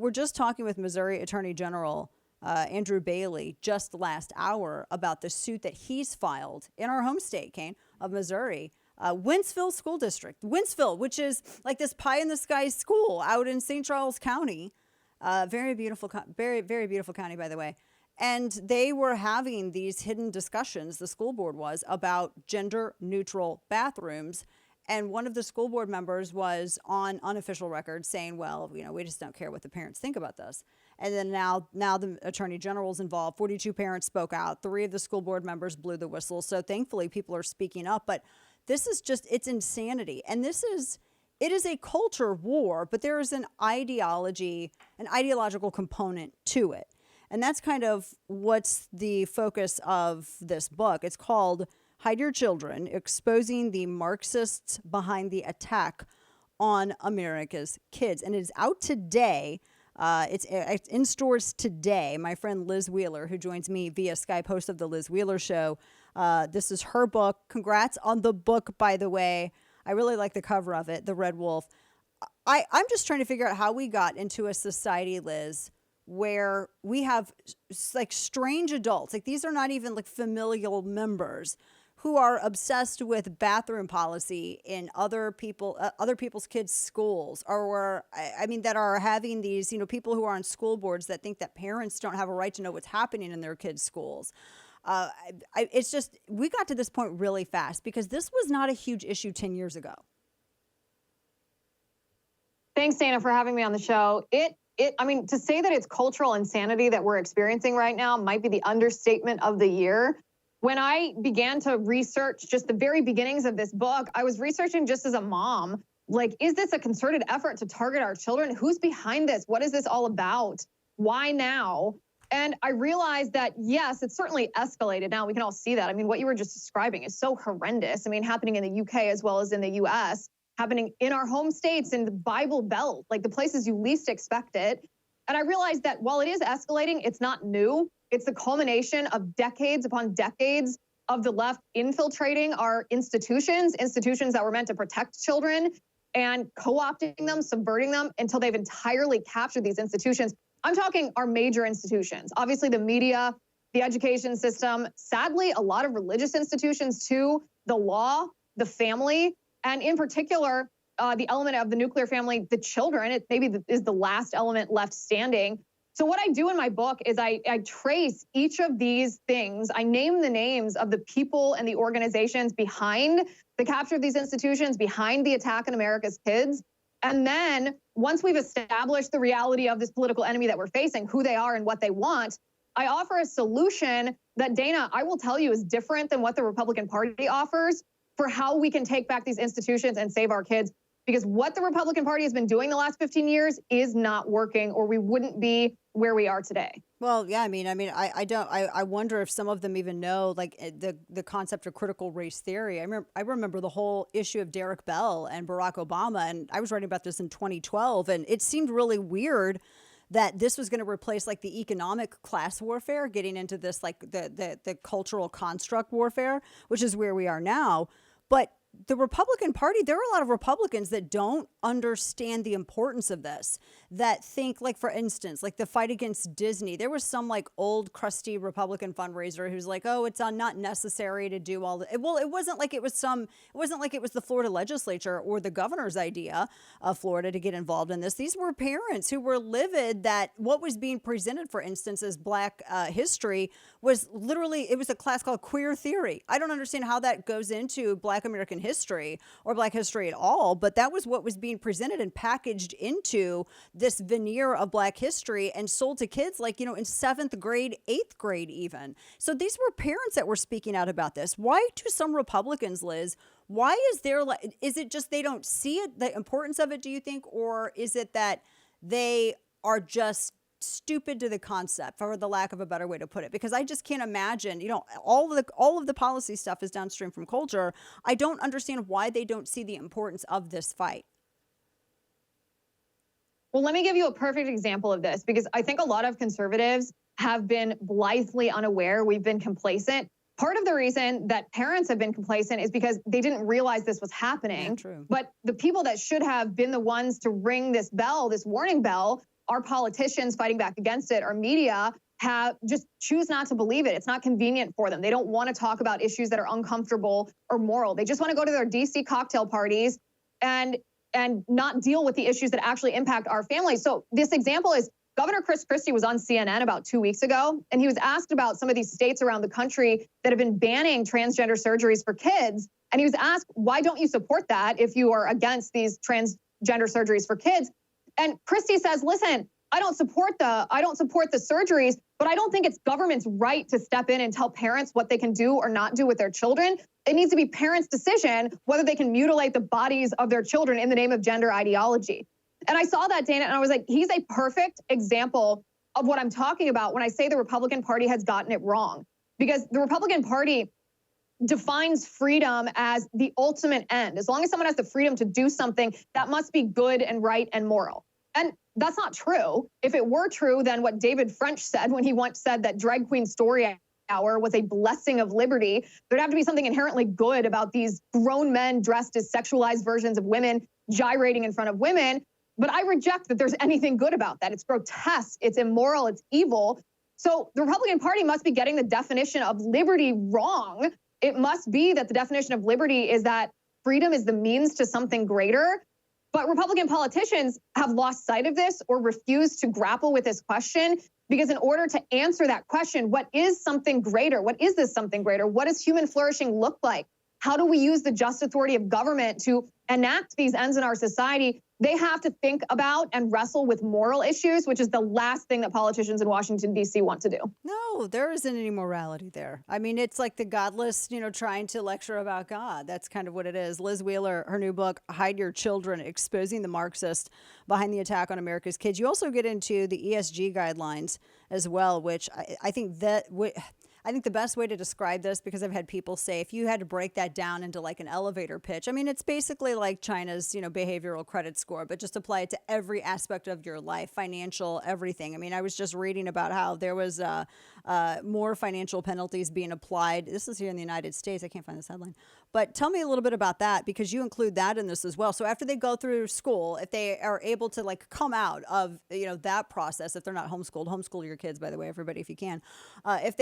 we're just talking with Missouri Attorney General Andrew Bailey just last hour about the suit that he's filed in our home state, Kane, of Missouri. Wentzville School District, Wentzville, which is like this pie in the sky school out in St. Charles County. Very beautiful, very beautiful county, by the way. And they were having these hidden discussions, the school board was, about gender neutral bathrooms. And one of the school board members was on unofficial record saying, well, we just don't care what the parents think about this. And then now the attorney general's involved. 42 parents spoke out. 3 of the school board members blew the whistle. So thankfully people are speaking up. But this is just, it's insanity. And it is a culture war, but there is an ideological component to it. And that's kind of what's the focus of this book. It's called Hide Your Children, Exposing the Marxists Behind the Attack on America's Kids. And it is out today. It's in stores today. My friend Liz Wheeler, who joins me via Skype, host of the Liz Wheeler Show. This is her book. Congrats on the book, by the way. I really like the cover of it, the Red Wolf. I'm just trying to figure out how we got into a society, Liz, where we have like strange adults. Like these are not even like familial members who are obsessed with bathroom policy in other people's kids' schools, or that are having these, people who are on school boards that think that parents don't have a right to know what's happening in their kids' schools. It's just, we got to this point really fast because this was not a huge issue 10 years ago. Thanks, Dana, for having me on the show. To say that it's cultural insanity that we're experiencing right now might be the understatement of the year. When I began to research just the very beginnings of this book, I was researching just as a mom, like, is this a concerted effort to target our children? Who's behind this? What is this all about? Why now? And I realized that, yes, it's certainly escalated now. We can all see that. What you were just describing is so horrendous. Happening in the UK as well as in the US, happening in our home states, in the Bible Belt, like the places you least expect it. And I realized that while it is escalating, it's not new. It's the culmination of decades upon decades of the left infiltrating our institutions that were meant to protect children, and co-opting them, subverting them until they've entirely captured these institutions. I'm talking our major institutions, obviously the media, the education system, sadly, a lot of religious institutions too, the law, the family, and in particular, the element of the nuclear family, the children. It maybe is the last element left standing. So what I do in my book is I trace each of these things. I name the names of the people and the organizations behind the capture of these institutions, behind the attack on America's kids. And then once we've established the reality of this political enemy that we're facing, who they are and what they want, I offer a solution that, Dana, I will tell you is different than what the Republican Party offers for how we can take back these institutions and save our kids. Because what the Republican Party has been doing the last 15 years is not working, or we wouldn't be where we are today. Well, yeah, I wonder if some of them even know like the concept of critical race theory. I remember the whole issue of Derek Bell and Barack Obama, and I was writing about this in 2012, and it seemed really weird that this was going to replace like the economic class warfare, getting into this like the cultural construct warfare, which is where we are now. But the Republican Party, there are a lot of Republicans that don't understand the importance of this, that think, like, for instance, like the fight against Disney. There was some like old crusty Republican fundraiser who's like, oh, it's not necessary to do all the, well, it wasn't like it was the Florida legislature or the governor's idea of Florida to get involved in this. These were parents who were livid that what was being presented, for instance, as Black history was literally, it was a class called queer theory. I don't understand how that goes into Black American history or Black history at all, but that was what was being presented and packaged into this veneer of Black history and sold to kids like, in 7th grade, 8th grade even. So these were parents that were speaking out about this. Why do some Republicans, Liz, is it just they don't see it, the importance of it, do you think? Or is it that they are just stupid to the concept, for the lack of a better way to put it? Because I just can't imagine, all of the policy stuff is downstream from culture. I don't understand why they don't see the importance of this fight. Well, let me give you a perfect example of this, because I think a lot of conservatives have been blithely unaware. We've been complacent. Part of the reason that parents have been complacent is because they didn't realize this was happening. Yeah, true. But the people that should have been the ones to ring this bell, this warning bell, our politicians fighting back against it, our media, have just choose not to believe it. It's not convenient for them. They don't want to talk about issues that are uncomfortable or moral. They just want to go to their DC cocktail parties and not deal with the issues that actually impact our families. So this example is Governor Chris Christie was on CNN about 2 weeks ago, and he was asked about some of these states around the country that have been banning transgender surgeries for kids. And he was asked, why don't you support that if you are against these transgender surgeries for kids? And Christie says, listen, I don't support the surgeries, but I don't think it's government's right to step in and tell parents what they can do or not do with their children. It needs to be parents' decision whether they can mutilate the bodies of their children in the name of gender ideology. And I saw that, Dana, and I was like, he's a perfect example of what I'm talking about when I say the Republican Party has gotten it wrong. Because the Republican Party defines freedom as the ultimate end. As long as someone has the freedom to do something, that must be good and right and moral. And that's not true. If it were true, then what David French said when he once said that Drag Queen Story Hour was a blessing of liberty, there'd have to be something inherently good about these grown men dressed as sexualized versions of women gyrating in front of women. But I reject that there's anything good about that. It's grotesque, it's immoral, it's evil. So the Republican Party must be getting the definition of liberty wrong. It must be that the definition of liberty is that freedom is the means to something greater. But Republican politicians have lost sight of this or refused to grapple with this question, because in order to answer that question, what is something greater? What is this something greater? What does human flourishing look like? How do we use the just authority of government to enact these ends in our society? They have to think about and wrestle with moral issues, which is the last thing that politicians in Washington, D.C. want to do. No, there isn't any morality there. I mean, it's like the godless, trying to lecture about God. That's kind of what it is. Liz Wheeler, her new book, Hide Your Children, Exposing the Marxist Behind the Attack on America's Kids. You also get into the ESG guidelines as well, which I think I think the best way to describe this, because I've had people say, if you had to break that down into like an elevator pitch, I mean, it's basically like China's, behavioral credit score, but just apply it to every aspect of your life, financial, everything. I mean, I was just reading about how there was more financial penalties being applied. This is here in the United States. I can't find this headline. But tell me a little bit about that, because you include that in this as well. So after they go through school, if they are able to like come out of, that process, if they're not homeschooled, homeschool your kids, by the way, everybody, if you can, if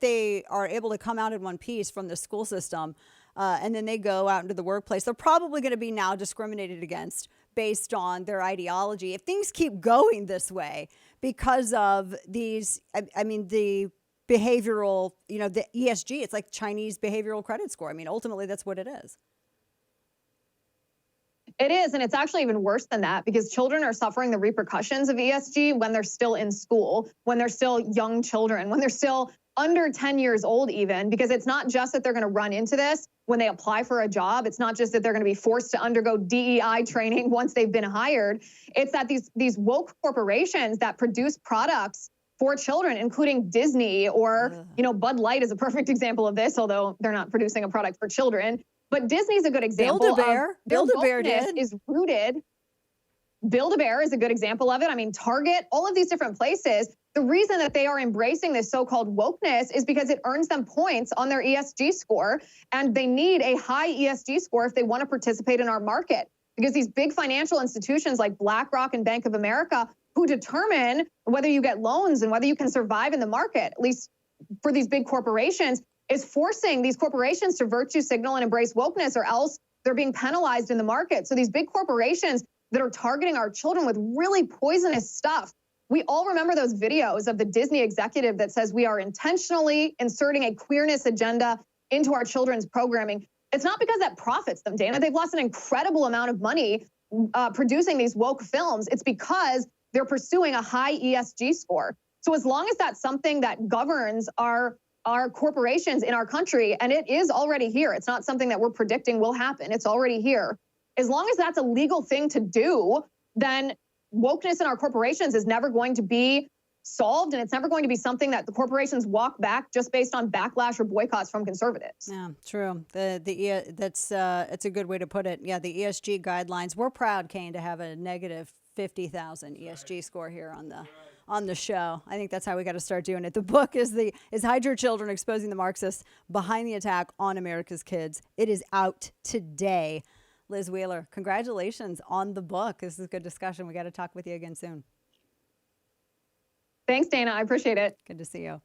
they are able to come out in one piece from the school system, and then they go out into the workplace, they're probably going to be now discriminated against based on their ideology. If things keep going this way because of these, I mean, the behavioral, the ESG, it's like Chinese behavioral credit score. I mean, ultimately, that's what it is. It is, and it's actually even worse than that, because children are suffering the repercussions of ESG when they're still in school, when they're still young children, when they're still under 10 years old even, because it's not just that they're going to run into this when they apply for a job. It's not just that they're going to be forced to undergo DEI training once they've been hired. It's that these woke corporations that produce products for children, including Disney or, Bud Light is a perfect example of this, although they're not producing a product for children. But Disney's a good example. Build-A-Bear. Build-A-Bear did. Is rooted. Build-A-Bear is a good example of it. I mean, Target, all of these different places, the reason that they are embracing this so-called wokeness is because it earns them points on their ESG score. And they need a high ESG score if they want to participate in our market. Because these big financial institutions like BlackRock and Bank of America, who determine whether you get loans and whether you can survive in the market, at least for these big corporations, is forcing these corporations to virtue signal and embrace wokeness, or else they're being penalized in the market. So these big corporations that are targeting our children with really poisonous stuff. We all remember those videos of the Disney executive that says we are intentionally inserting a queerness agenda into our children's programming. It's not because that profits them, Dana. They've lost an incredible amount of money producing these woke films. It's because they're pursuing a high ESG score. So as long as that's something that governs our corporations in our country, and it is already here, it's not something that we're predicting will happen, it's already here. As long as that's a legal thing to do, then wokeness in our corporations is never going to be solved, and it's never going to be something that the corporations walk back just based on backlash or boycotts from conservatives. Yeah, true. That's it's a good way to put it. Yeah, the ESG guidelines. We're proud, Kane, to have a negative 50,000 ESG score here on the show. I think that's how we got to start doing it. The book is Hide Your Children, Exposing the Marxists Behind the Attack on America's Kids. It is out today. Liz Wheeler, congratulations on the book. This is a good discussion. We got to talk with you again soon. Thanks, Dana. I appreciate it. Good to see you.